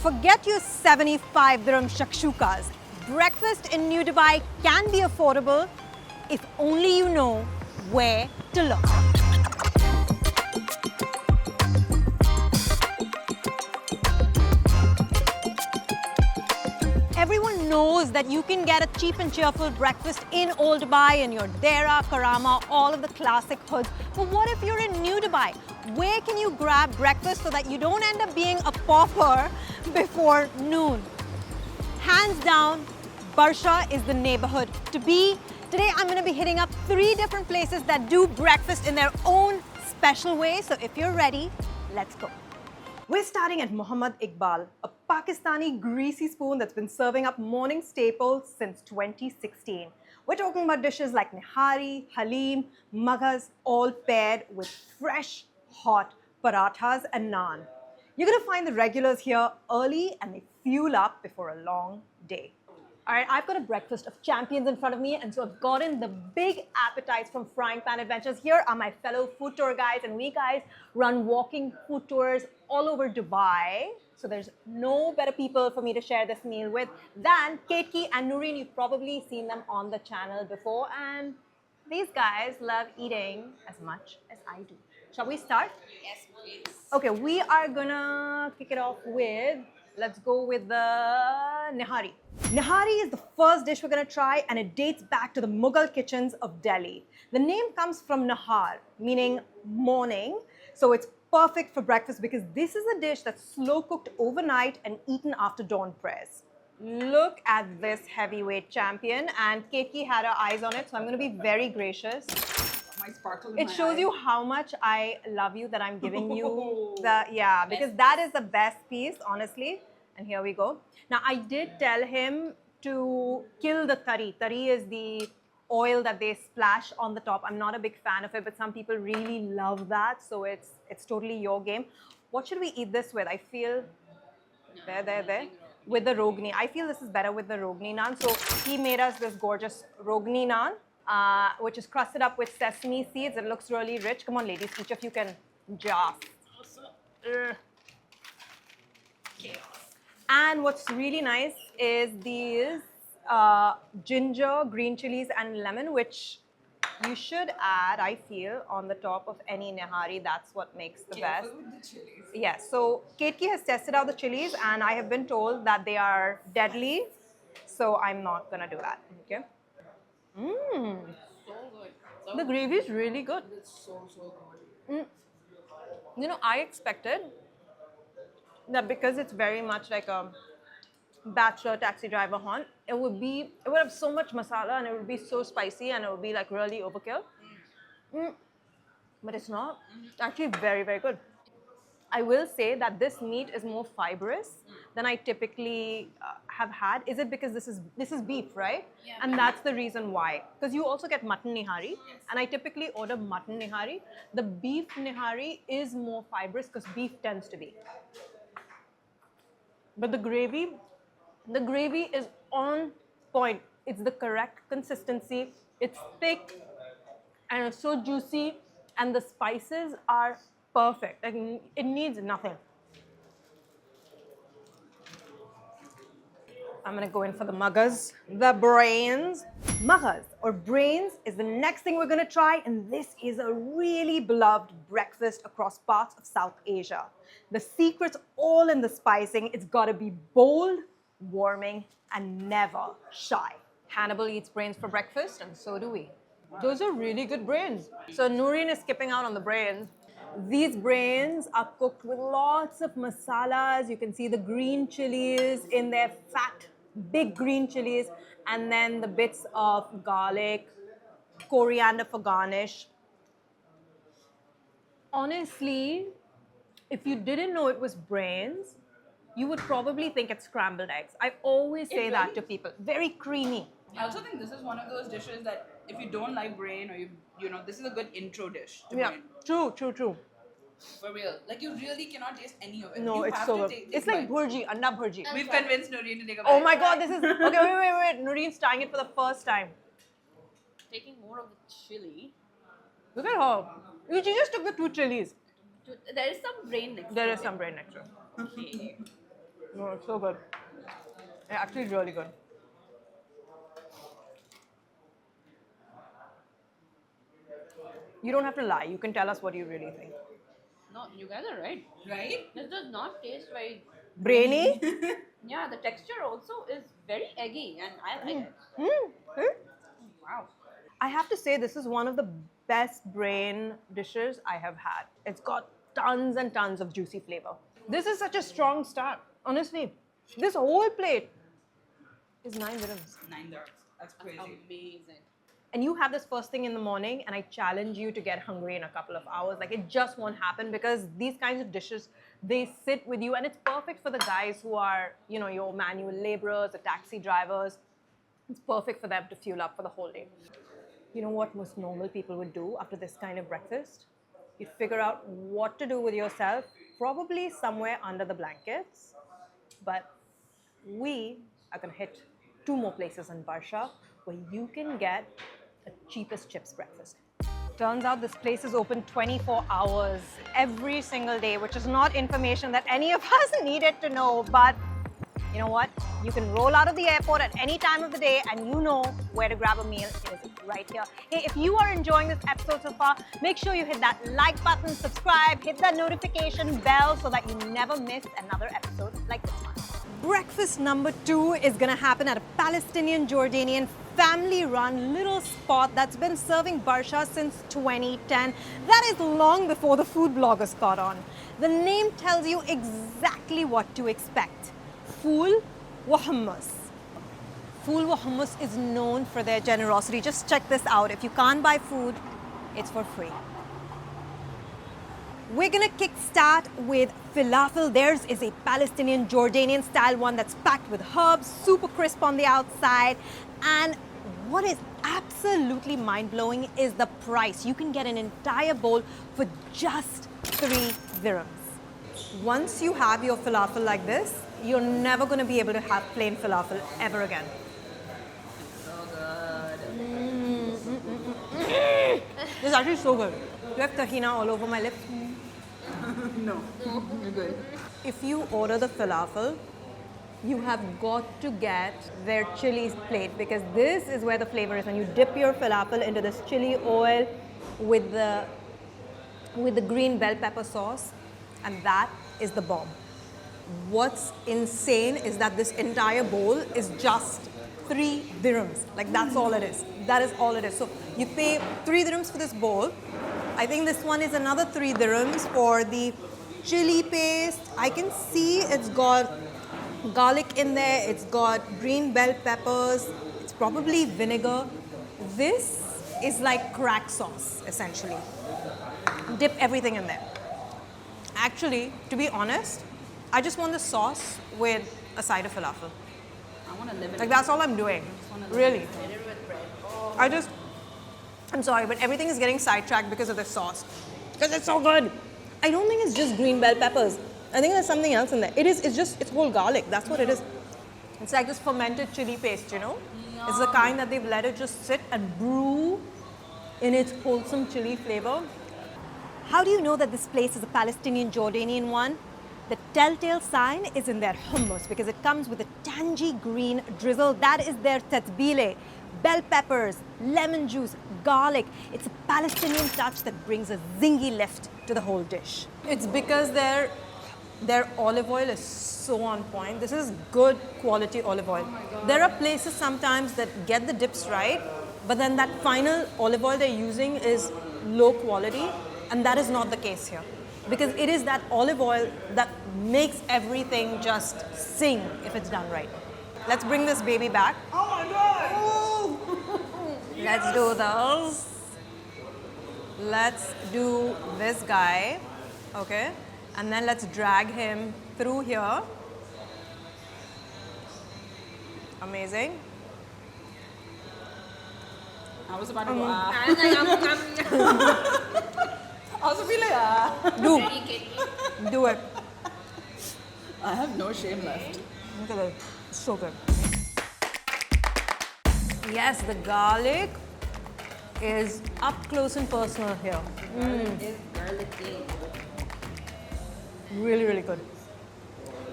Forget your 75 dirham shakshukas. Breakfast in New Dubai can be affordable if only you know where to look. Everyone knows that you can get a cheap and cheerful breakfast in Old Dubai, in your Dera, Karama, all of the classic hoods. But what if you're in New Dubai? Where can you grab breakfast so that you don't end up being a pauper before noon? Hands down, Barsha is the neighborhood to be. Today I'm going to be hitting up 3 different places that do breakfast in their own special way. So if you're ready, let's go. We're starting at Mohammad Iqbal, a Pakistani greasy spoon that's been serving up morning staples since 2016. We're talking about dishes like Nihari, Halim, Maghaz, all paired with fresh, hot parathas and naan. You're going to find the regulars here early and they fuel up before a long day. All right, I've got a breakfast of champions in front of me, and so I've gotten the big appetites from Frying Pan Adventures. Here are my fellow food tour guides, and we guys run walking food tours all over Dubai. So there's no better people for me to share this meal with than Ketki and Noreen. You've probably seen them on the channel before, and these guys love eating as much as I do. Shall we start? Yes, please. Okay, we are gonna kick it off with, let's go with the Nihari. Nihari is the first dish we're gonna try, and it dates back to the Mughal kitchens of Delhi. The name comes from Nahar, meaning morning. So it's perfect for breakfast because this is a dish that's slow cooked overnight and eaten after dawn prayers. Look at this heavyweight champion, and Ketki had her eyes on it, so I'm gonna be very gracious. My sparkle in It my shows eye. you how much I love you that I'm giving you the, yeah, because that is the best piece, honestly. And here we go. Now, I did tell him to kill the tari. Tari is the oil that they splash on the top. I'm not a big fan of it, but some people really love that. So it's totally your game. What should we eat this with? I feel, there. With the rogni. I feel this is better with the rogni naan. So he made us this gorgeous rogni naan, which is crusted up with sesame seeds. It looks really rich. Come on, ladies, each of you can just. Chaos. And what's really nice is these ginger, green chilies, and lemon, which you should add, I feel, on the top of any nihari. That's what makes the best. Careful with the chilies. Yes, so Ketki has tested out the chilies, and I have been told that they are deadly, so I'm not gonna do that. Okay. Mmm. So good. So The gravy is really good. It's so good. You know, I expected that because it's very much like a bachelor taxi driver haunt, it would have so much masala and it would be so spicy and it would be like really overkill. But it's not. It's actually very, very good. I will say that this meat is more fibrous than I typically have had. Is it because this is beef, right? Yeah. And that's the reason why. Because you also get mutton nihari, and I typically order mutton nihari. The beef nihari is more fibrous because beef tends to be. But the gravy is on point. It's the correct consistency. It's thick and it's so juicy, and the spices are perfect. Like, it needs nothing. I'm gonna go in for the Maghaz, the brains. Maghaz, or brains, is the next thing we're gonna try, and this is a really beloved breakfast across parts of South Asia. The secret's all in the spicing. It's gotta be bold, warming, and never shy. Hannibal eats brains for breakfast, and so do we. Those are really good brains. So Noreen is skipping out on the brains. These brains are cooked with lots of masalas. You can see the green chilies in their fat, big green chilies, and then the bits of garlic, coriander for garnish. Honestly, if you didn't know it was brains, you would probably think it's scrambled eggs. I always say that to people. Very creamy. I also think this is one of those dishes that if you don't like brain or you know, this is a good intro dish to Yeah, brain. true. For real. Like you really cannot taste any of it. No, you it's have so to good. take It's these like bites. bhurji, anda bhurji. We've convinced Noreen to take a bite. Oh my god, this is... Okay, wait. Noreen's trying it for the first time. Taking more of the chili. Look at her. She just took the 2 chilies. There is some brain next There to is it. some brain extra. Okay. No, it's so good. It actually is really good. You don't have to lie. You can tell us what you really think. No, you guys are right. Right? This does not taste very. Brainy? Yeah, the texture also is very eggy, and I like it. Wow. I have to say, this is one of the best brain dishes I have had. It's got tons and tons of juicy flavor. This is such a strong start. Honestly, this whole plate is 9 dirhams. 9 dirhams. That's crazy. Amazing. And you have this first thing in the morning, and I challenge you to get hungry in a couple of hours. Like, it just won't happen because these kinds of dishes, they sit with you, and it's perfect for the guys who are, you know, your manual laborers, the taxi drivers. It's perfect for them to fuel up for the whole day. You know what most normal people would do after this kind of breakfast? You'd figure out what to do with yourself, probably somewhere under the blankets. But we are going to hit 2 more places in Barsha where you can get the cheapest chips breakfast. Turns out this place is open 24 hours every single day, which is not information that any of us needed to know. But you know what? You can roll out of the airport at any time of the day and you know where to grab a meal. It is right here. Hey, if you are enjoying this episode so far, make sure you hit that like button, subscribe, hit that notification bell so that you never miss another episode like this one. Breakfast number 2 is going to happen at a Palestinian-Jordanian family-run little spot that's been serving Barsha since 2010. That is long before the food bloggers caught on. The name tells you exactly what to expect. Fool wa Hummus. Fool wa Hummus is known for their generosity. Just check this out. If you can't buy food, it's for free. We're gonna kickstart with falafel. Theirs is a Palestinian-Jordanian style one that's packed with herbs, super crisp on the outside. And what is absolutely mind-blowing is the price. You can get an entire bowl for just 3 dirhams. Once you have your falafel like this, you're never gonna be able to have plain falafel ever again. So good. This is actually so good. Do you have tahina all over my lips? No. You're good. If you order the falafel, you have got to get their chili plate because this is where the flavor is. When you dip your falafel into this chili oil with the green bell pepper sauce, and that is the bomb. What's insane is that this entire bowl is just 3 dirhams. Like, that's all it is. That is all it is. So you pay 3 dirhams for this bowl. I think this one is another 3 dirhams for the chili paste. I can see it's got garlic in there. It's got green bell peppers. It's probably vinegar. This is like crack sauce, essentially. Dip everything in there. Actually, to be honest, I just want the sauce with a side of falafel. I want to live in Like, that's all I'm doing. Really. I'm sorry, but everything is getting sidetracked because of the sauce. Because it's so good. I don't think it's just green bell peppers. I think there's something else in there. It's whole garlic. That's what it is. It's like this fermented chili paste, you know? Yum. It's the kind that they've let it just sit and brew in its wholesome chili flavor. How do you know that this place is a Palestinian-Jordanian one? The telltale sign is in their hummus because it comes with a tangy green drizzle. That is their tatbile, bell peppers, lemon juice, garlic. It's a Palestinian touch that brings a zingy lift to the whole dish. It's because their olive oil is so on point. This is good quality olive oil. There are places sometimes that get the dips right, but then that final olive oil they're using is low quality, and that is not the case here. Because it is that olive oil that makes everything just sing if it's done right. Let's bring this baby back. Oh my god! Let's do this. Let's do this guy, okay? And then let's drag him through here. Amazing. I was about to go, I was be like, Do it. I have no shame left. Look at that. It's so good. Yes, the garlic is up close and personal here. Garlic is garlicky. Really, really good.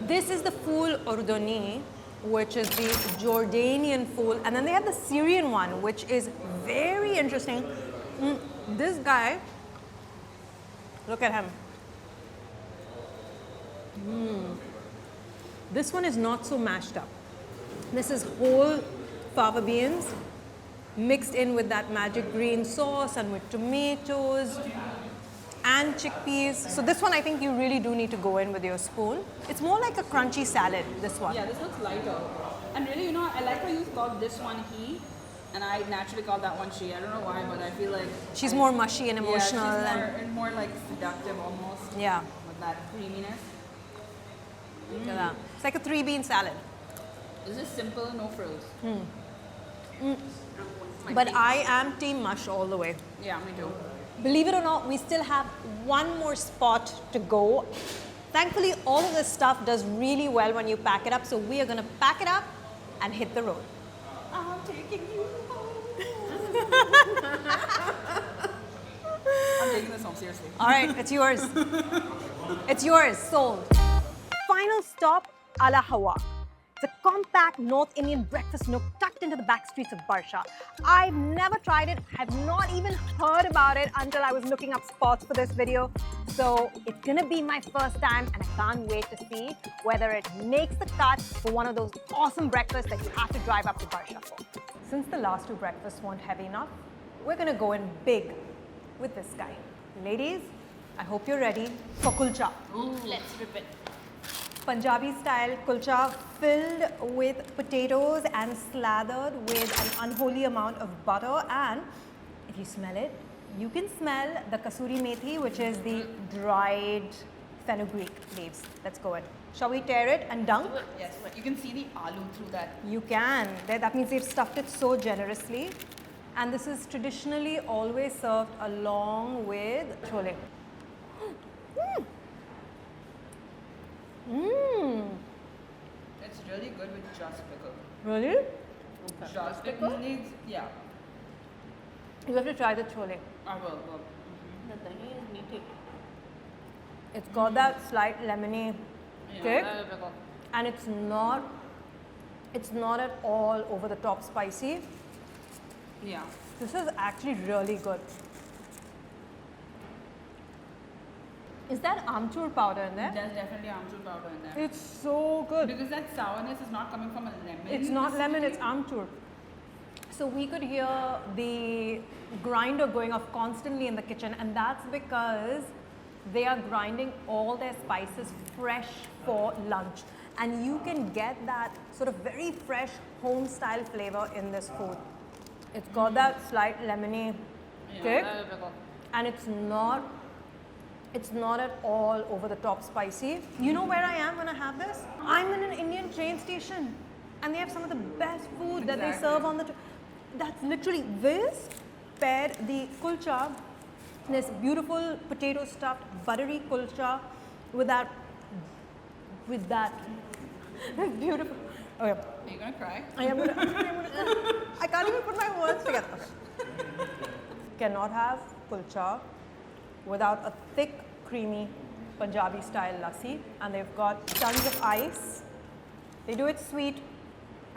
This is the fool urduni, which is the Jordanian fool, and then they have the Syrian one, which is very interesting. This guy, look at him. This one is not so mashed up. This is whole fava beans mixed in with that magic green sauce and with tomatoes and chickpeas. So this one I think you really do need to go in with your spoon. It's more like a crunchy salad, this one. Yeah, this looks lighter. And really, you know, I like how you called this one he, and I naturally call that one she. I don't know why, but I feel like She's more mushy and emotional. Yeah, she's more like seductive almost. Yeah. With that creaminess. Look at that. It's like a 3-bean salad. This is simple, no frills. But I am team mush all the way. Yeah, me too. Believe it or not, we still have one more spot to go. Thankfully, all of this stuff does really well when you pack it up. So we are going to pack it up and hit the road. I'm taking you home. I'm taking this home, seriously. All right, it's yours. It's yours, sold. Final stop, Ala Hawak. It's a compact North Indian breakfast nook tucked into the back streets of Barsha. I've never tried it, have not even heard about it until I was looking up spots for this video. So it's gonna be my first time and I can't wait to see whether it makes the cut for one of those awesome breakfasts that you have to drive up to Barsha for. Since the last 2 breakfasts weren't heavy enough, we're gonna go in big with this guy. Ladies, I hope you're ready for kulcha. Let's rip it. Punjabi style kulcha filled with potatoes and slathered with an unholy amount of butter, and if you smell it, you can smell the kasuri methi, which is the dried fenugreek leaves. Let's go in. Shall we tear it and dunk? Yes, you can see the aloo through that. You can. That means they've stuffed it so generously. And this is traditionally always served along with chole. It's really good with just pickle. Really? Just pickle needs, yeah. You have to try the chole. I will. The dahi is meaty. It's got that slight lemony kick, Yeah, pickle. and it's not at all over the top spicy. Yeah. This is actually really good. Is that amchur powder in there? There's definitely amchur powder in there. It's so good. Because that sourness is not coming from a lemon. It's not lemon, it's amchur. So we could hear the grinder going off constantly in the kitchen, and that's because they are grinding all their spices fresh for lunch. And you can get that sort of very fresh home style flavor in this food. It's got that slight lemony kick, and it's not at all over the top spicy. You know where I am when I have this? I'm in an Indian train station, and they have some of the best food that they serve on the that's literally this paired the kulcha, this beautiful potato stuffed buttery kulcha with that it's beautiful. Okay. Are you gonna cry? I am gonna, I can't even put my words together. Okay. Cannot have kulcha without a thick, creamy Punjabi style lassi, and they've got tons of ice. They do it sweet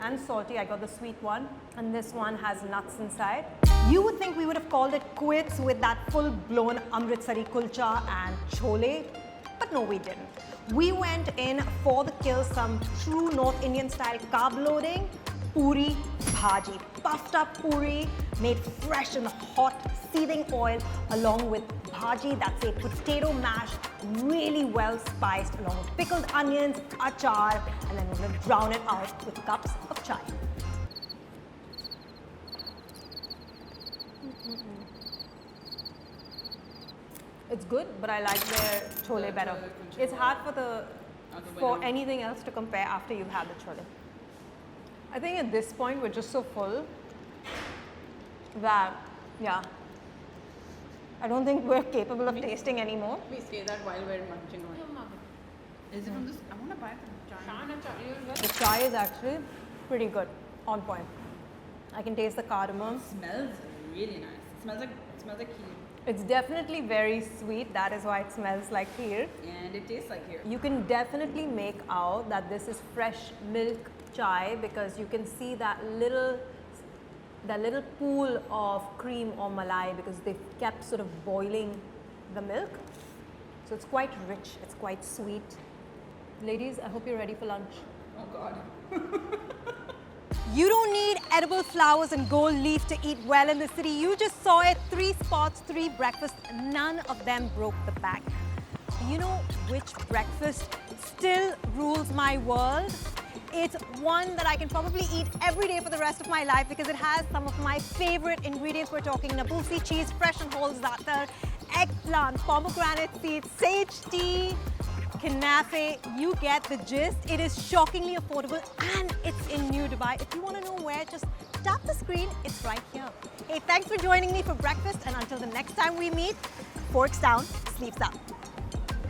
and salty. I got the sweet one, and this one has nuts inside. You would think we would have called it quits with that full-blown Amritsari kulcha and chole, but no, we didn't. We went in for the kill, some true North Indian style carb loading, Puri Bhaaji. Puffed up puri, made fresh in the hot, seething oil, along with bhaaji, that's a potato mash, really well spiced, along with pickled onions, achar, and then we're going to drown it out with cups of chai. It's good, but I like their chole better. It's hard for anything else to compare after you've had the chole. I think at this point we're just so full that, yeah, I don't think we're capable of tasting anymore. We say that while we're munching on it. Is it from this? I want to buy the chai. The chai is actually pretty good, on point. I can taste the cardamom. It smells really nice. It smells like kheer. It's definitely very sweet. That is why it smells like kheer. And it tastes like here. You can definitely make out that this is fresh milk chai because you can see that little pool of cream or malai because they've kept sort of boiling the milk. So it's quite rich, it's quite sweet. Ladies, I hope you're ready for lunch. Oh God. You don't need edible flowers and gold leaf to eat well in the city. You just saw it, 3 spots, 3 breakfasts, none of them broke the bank. You know which breakfast still rules my world? It's one that I can probably eat every day for the rest of my life because it has some of my favorite ingredients. We're talking Nabusi cheese, fresh and whole za'atar, eggplant, pomegranate seeds, sage tea, kanafe. You get the gist. It is shockingly affordable and it's in New Dubai. If you want to know where, just tap the screen. It's right here. Hey, thanks for joining me for breakfast, and until the next time we meet, forks down, sleeves up.